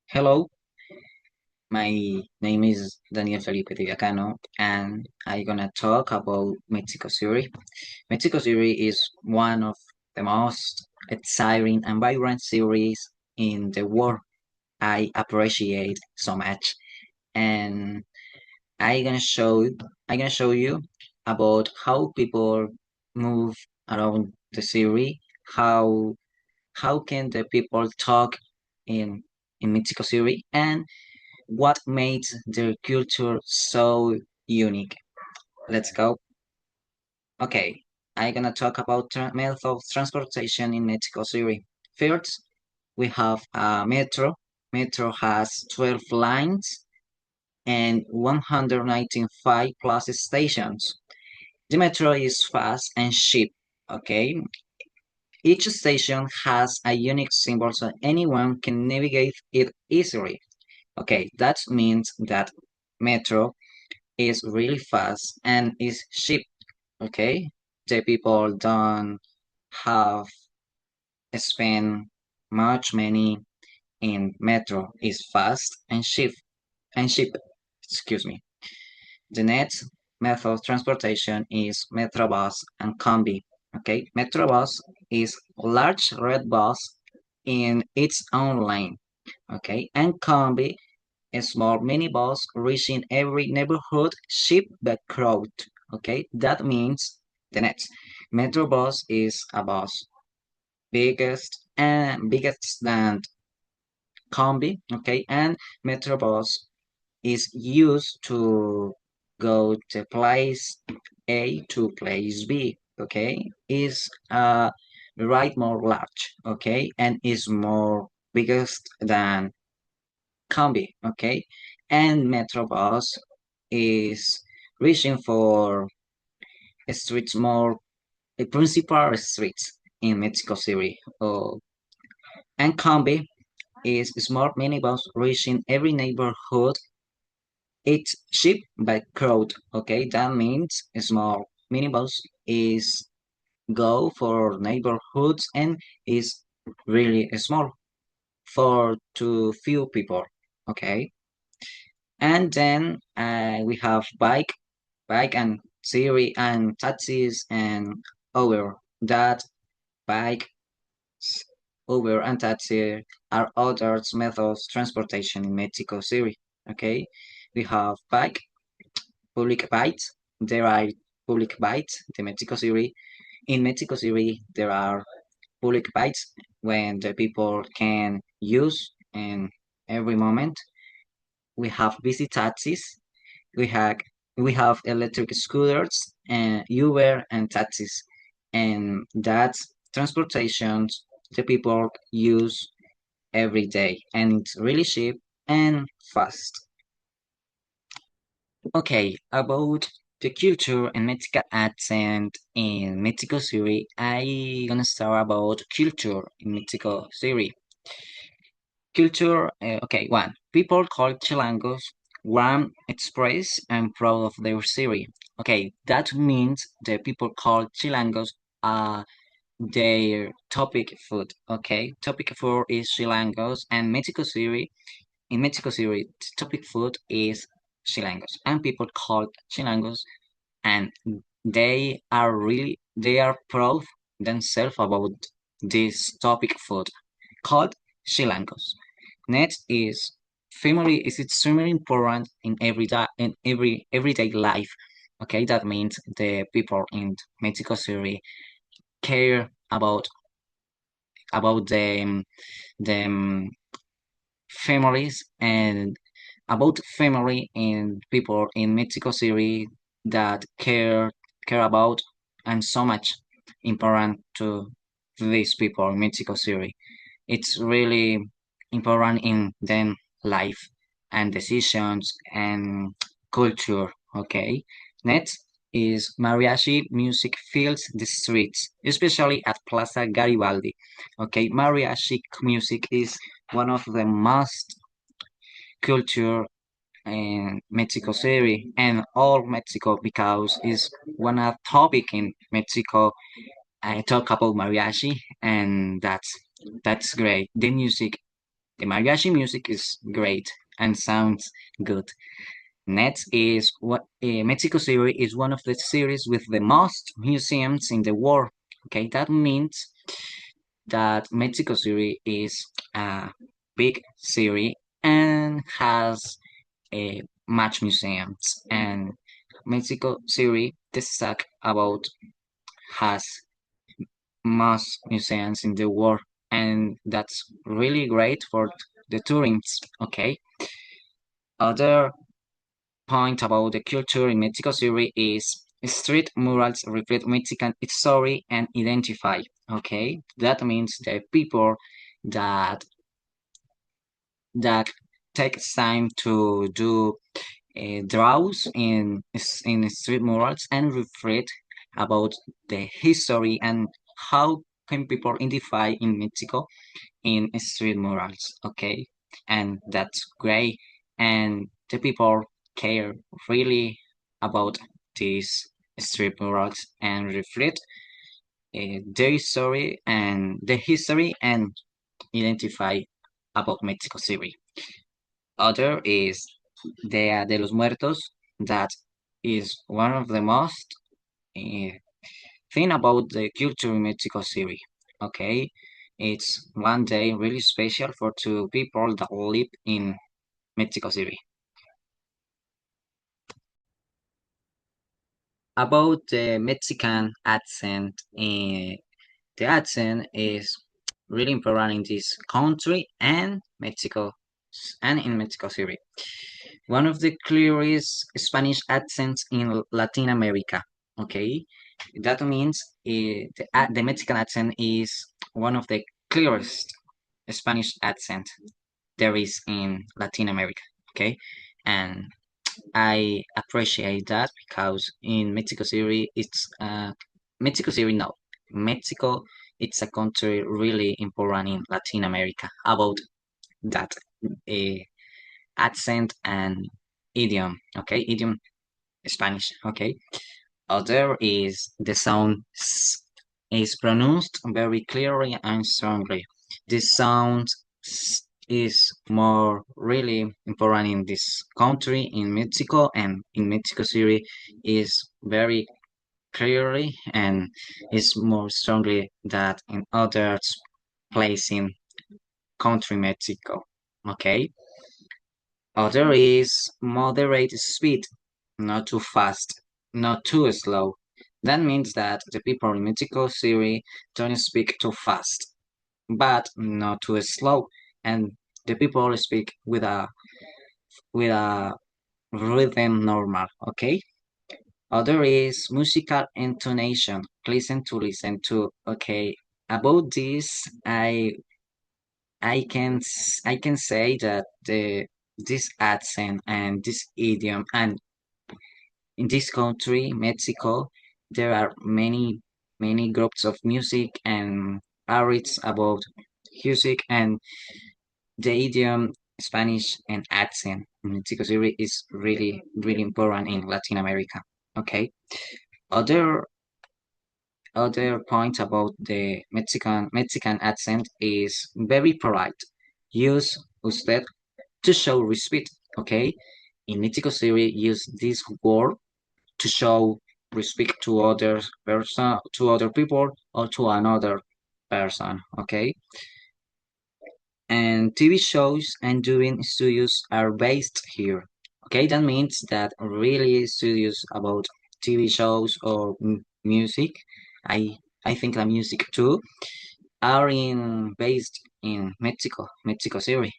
Hello, my name is Daniel Felipe Devia Cano, and I'm gonna talk about Mexico City. Mexico City is one of the most exciting and vibrant cities in the world. I appreciate so much, and I'm gonna show I'm gonna show you about how people move around the city, how how can the people talk in Mexico City, and what makes their culture so unique. Let's go. Okay, I'm gonna talk about method of transportation in Mexico City. First, we have a metro. Metro has 12 lines and 195 plus stations. The metro is fast and cheap. Okay, each station has a unique symbol so anyone can navigate it easily. Okay, that means that metro is really fast and is cheap. Okay, the people don't have spend much money in metro. Is fast and cheap. Excuse me. The next method of transportation is Metrobus and Combi. Okay, Metrobus is large red bus in its own lane. Okay, and Combi a small minibus reaching every neighborhood ship the crowd. Okay, that means the next Metrobus is a bus biggest than Combi. Okay, and Metrobus is used to go to place A to place B. Okay, is right more large. Okay, and is more biggest than Combi, okay? And Metrobus is reaching for streets more principal streets in Mexico City. And Combi is small minibus reaching every neighborhood. It's cheap by crowd, okay? That means small minibus is go for neighborhoods and is really small for too few people, okay? And then we have bike and Siri and taxis and Uber. That bike, Uber and taxi are other methods of transportation in Mexico City. Okay, we have public bikes. There are public bikes. The Mexico City. In Mexico City, there are public bikes when the people can use in every moment. We have busy taxis. We have we have electric scooters and Uber and taxis, and that's transportations the people use every day, and it's really cheap and fast. Okay, about the culture and Mexican accent in Mexico City, I gonna start about culture in Mexico City. Culture, okay, one. People call Chilangos warm, express, and proud of their city. Okay, that means the people call Chilangos their topic food. Okay, topic food is Chilangos, and Mexico City. In Mexico City, topic food is Chilangos, and people call Chilangos, and they are proud themselves about this topic food called Chilangos. Next is family is extremely important in everyday life. Okay, that means the people in Mexico City care about them families and about family and people in Mexico City that care about and so much important to these people in Mexico City. It's really important in them life and decisions and culture. Okay. Next is mariachi music fills the streets, especially at Plaza Garibaldi. Okay, mariachi music is one of the most culture in Mexico City and all Mexico because it's one of topic in Mexico. I talk about mariachi and that's great. The music The mariachi music is great and sounds good. Next is what Mexico City is one of the cities with the most museums in the world. Okay, that means that Mexico City is a big city and has much museums. And Mexico City, this fact about has most museums in the world, and that's really great for the tourists. Okay, other point about the culture in Mexico City is street murals reflect Mexican history and identify. Okay, that means the people that that takes time to do draws in street murals and reflect about the history and how can people identify in Mexico in street murals. Okay, and that's great, and the people care really about these street murals and reflect their story and the history and identify about Mexico City. Other is Dia de los Muertos, that is one of the most uh, thing about the culture in Mexico City. Okay, it's one day really special for two people that live in Mexico City. About the Mexican accent, the accent is really important in this country and Mexico and in Mexico City. One of the clearest Spanish accents in Latin America. Okay, that means the Mexican accent is one of the clearest Spanish accent there is in Latin America. Okay, and I appreciate that because in Mexico City, Mexico City. No, Mexico. It's a country really important in Latin America about that uh, accent and idiom. Okay, idiom Spanish. Okay, other is the sound is pronounced very clearly and strongly. This sound is more really important in this country, in Mexico, and in Mexico City is very clearly and is more strongly that in other place in country Mexico. Okay. Other is moderate speed, not too fast, not too slow. That means that the people in Mexico City don't speak too fast, but not too slow, and the people speak with a rhythm normal. Okay. Other is musical intonation. Listen to. Okay. About this, I can say that this accent and this idiom and in this country, Mexico, there are many groups of music and artists about music and the idiom Spanish and accent in Mexico City is really important in Latin America. Okay. Other other point about the Mexican accent is very polite. Use usted to show respect. Okay. In Mexico City, use this word to show respect to other person, to other people, or to another person. Okay, and TV shows and doing studios are based here. Okay, that means that really studios about TV shows or music, I think the music too, are in based in Mexico City,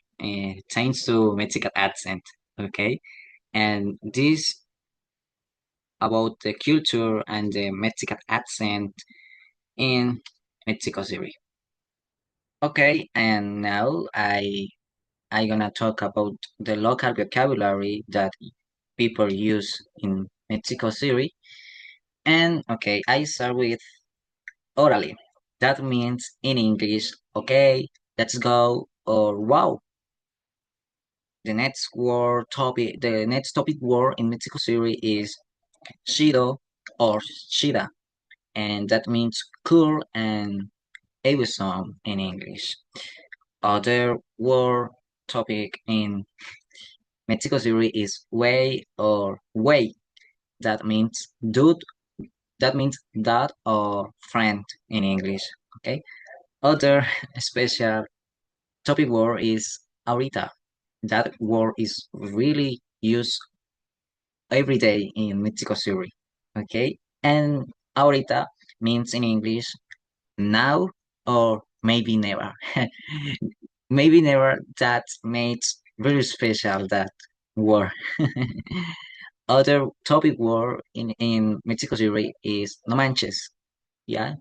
thanks to Mexican accent. Okay, and this about the culture and the Mexican accent in Mexico City. Okay, and now I gonna talk about the local vocabulary that people use in Mexico City. And okay, I start with orally. That means in English, okay, let's go, or wow. The next topic word in Mexico City is chido or chida, and that means cool and awesome in English. Other word topic in Mexico City is way or way. That means dude. That means dad or friend in English. Okay. Other special topic word is ahorita. That word is really used every day in Mexico City. Okay. And ahorita means in English now or maybe never. Maybe never that makes very special that word. Other topic word in Mexico City is no manches. Yeah,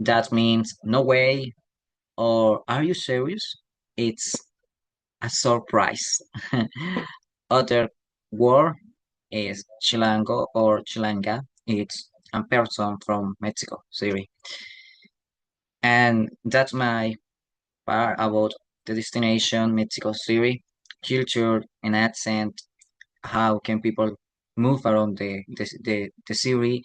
that means no way or are you serious? It's a surprise. Other word is chilango or chilanga. It's a person from Mexico City. And that's my part about the destination Mexico City, culture and accent. How can people move around the city,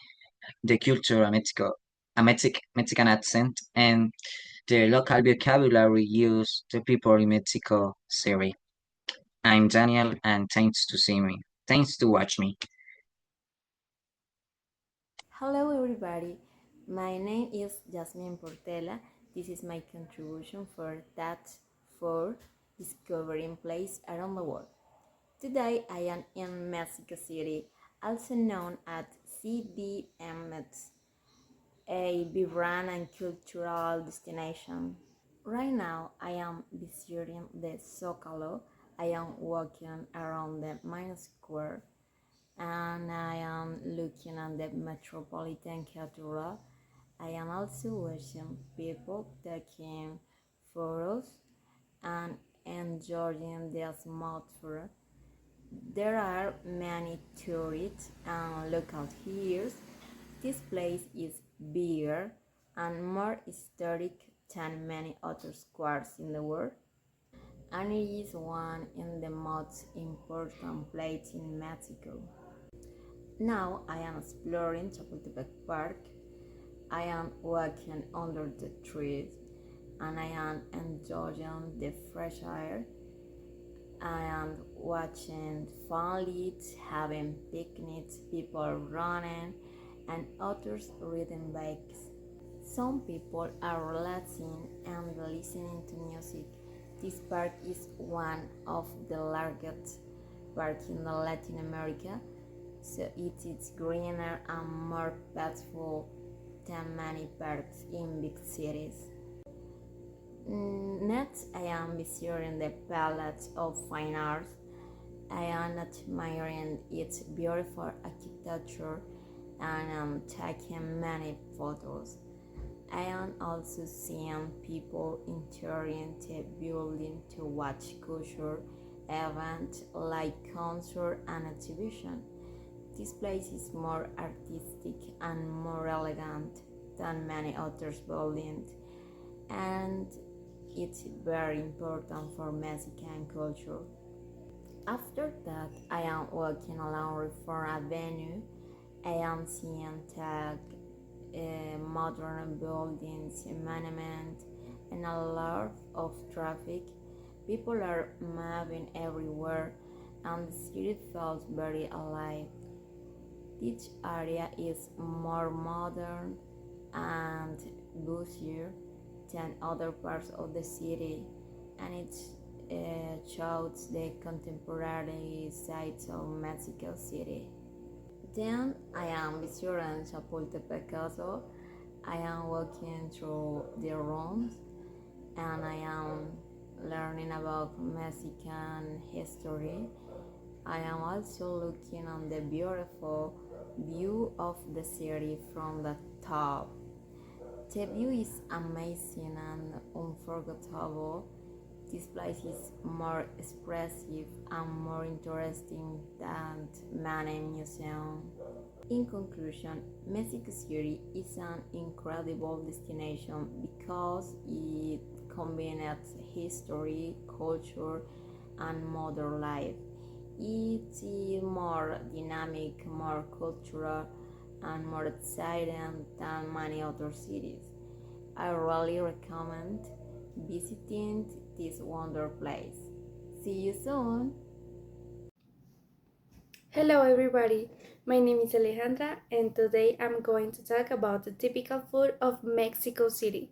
the culture, Mexican accent, and the local vocabulary used the people in Mexico City. I'm Daniel, and thanks to see me. Thanks to watch me. Hello everybody, my name is Yazmin Portela. This is my contribution for that for discovering places around the world. Today I am in Mexico City, also known as CDMX, a vibrant and cultural destination. Right now I am visiting the Zocalo. I am walking around the main square and I am looking at the Metropolitan Cathedral. I am also watching people taking photos and enjoying the atmosphere. There are many tourists and locals here. This place is bigger and more historic than many other squares in the world, and it is one of the most important places in Mexico. Now I am exploring Chapultepec Park. I am walking under the trees and I am enjoying the fresh air. I am watching families having picnics, people running, and others reading books. Some people are relaxing and listening to music. This park is one of the largest parks in Latin America, so it is greener and more peaceful than many parks in big cities. Next, I am visiting the Palace of Fine Arts. I am admiring its beautiful architecture and am taking many photos. I am also seeing people entering the building to watch culture events like concert and exhibition. This place is more artistic and more elegant than many other buildings, and it's very important for Mexican culture. After that, I am walking along Reform Avenue. I am seeing tag, modern buildings, monuments, and a lot of traffic. People are moving everywhere, and the city feels very alive. This area is more modern and busier than other parts of the city, and it shows the contemporary sides of Mexico City. Then I am visiting Chapultepec Castle. I am walking through the rooms and I am learning about Mexican history. I am also looking on the beautiful view of the city from the top. The view is amazing and unforgettable. This place is more expressive and more interesting than many museums. In conclusion, Mexico City is an incredible destination because it combines history, culture, and modern life. It is more dynamic, more cultural, and more exciting than many other cities. I really recommend visiting this wonder place. See you soon! Hello everybody, my name is Alejandra and today I'm going to talk about the typical food of Mexico City,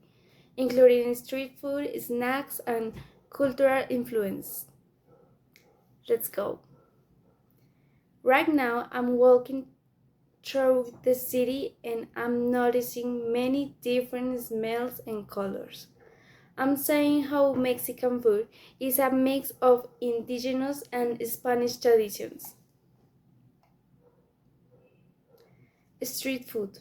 including street food, snacks, and cultural influence. Let's go. Right now I'm walking through the city and I'm noticing many different smells and colors. I'm saying how Mexican food is a mix of indigenous and Spanish traditions. Street food.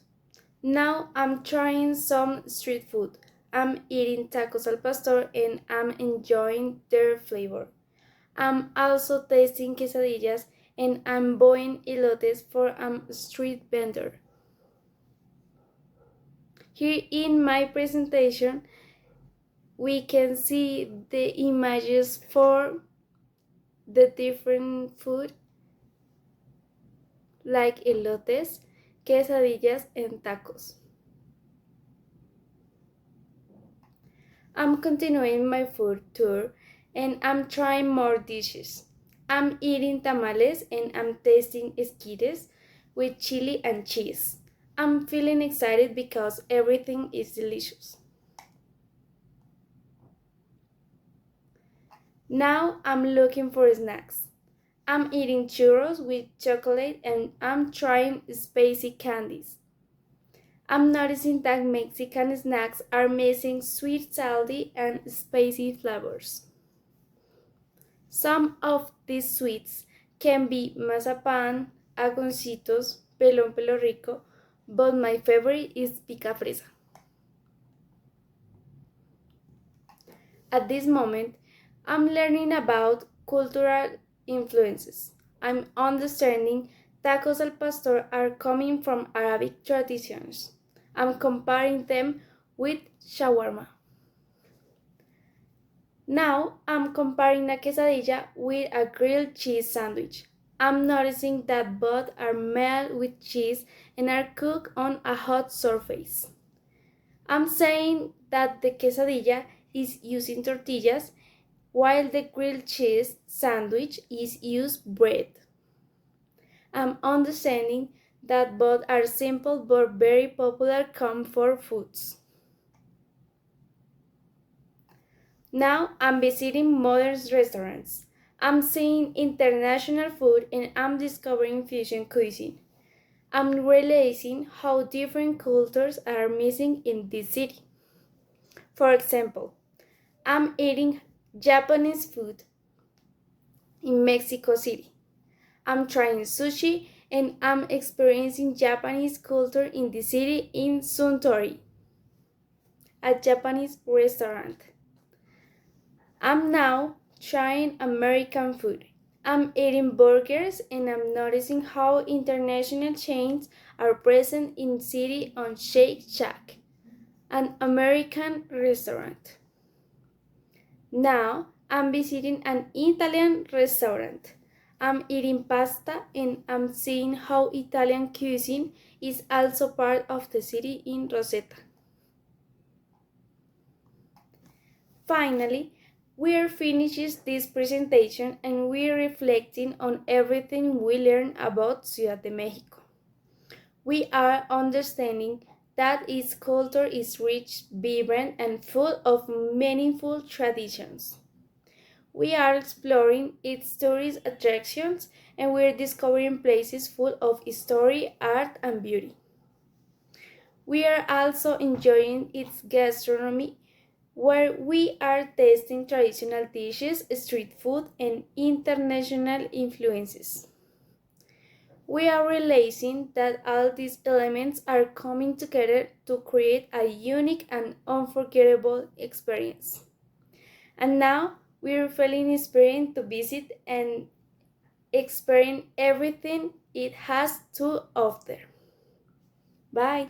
Now I'm trying some street food. I'm eating tacos al pastor and I'm enjoying their flavor. I'm also tasting quesadillas and I'm buying elotes for a street vendor. Here in my presentation, we can see the images for the different food like elotes, quesadillas, and tacos. I'm continuing my food tour and I'm trying more dishes. I'm eating tamales and I'm tasting esquites with chili and cheese. I'm feeling excited because everything is delicious. Now I'm looking for snacks. I'm eating churros with chocolate and I'm trying spicy candies. I'm noticing that Mexican snacks are mixing sweet, salty, and spicy flavors. Some of these sweets can be mazapan, agoncitos, pelón pelo rico, but my favorite is pica fresa. At this moment, I'm learning about cultural influences. I'm understanding tacos al pastor are coming from Arabic traditions. I'm comparing them with shawarma. Now I'm comparing a quesadilla with a grilled cheese sandwich. I'm noticing that both are made with cheese and are cooked on a hot surface. I'm saying that the quesadilla is using tortillas while the grilled cheese sandwich is used bread. I'm understanding that both are simple but very popular comfort foods. Now I'm visiting modern restaurants. I'm seeing international food and I'm discovering fusion cuisine. I'm realizing how different cultures are missing in this city. For example, I'm eating Japanese food in Mexico City. I'm trying sushi and I'm experiencing Japanese culture in the city in Suntory, a Japanese restaurant. I'm now trying American food. I'm eating burgers and I'm noticing how international chains are present in city on Shake Shack, an American restaurant. Now I'm visiting an Italian restaurant. I'm eating pasta and I'm seeing how Italian cuisine is also part of the city in Rosetta. Finally, we are finishes this presentation and we are reflecting on everything we learned about Ciudad de Mexico. We are understanding that its culture is rich, vibrant, and full of meaningful traditions. We are exploring its tourist attractions and we are discovering places full of history, art, and beauty. We are also enjoying its gastronomy, where we are tasting traditional dishes, street food, and international influences. We are realizing that all these elements are coming together to create a unique and unforgettable experience. And now we are feeling inspired to visit and experience everything it has to offer. Bye!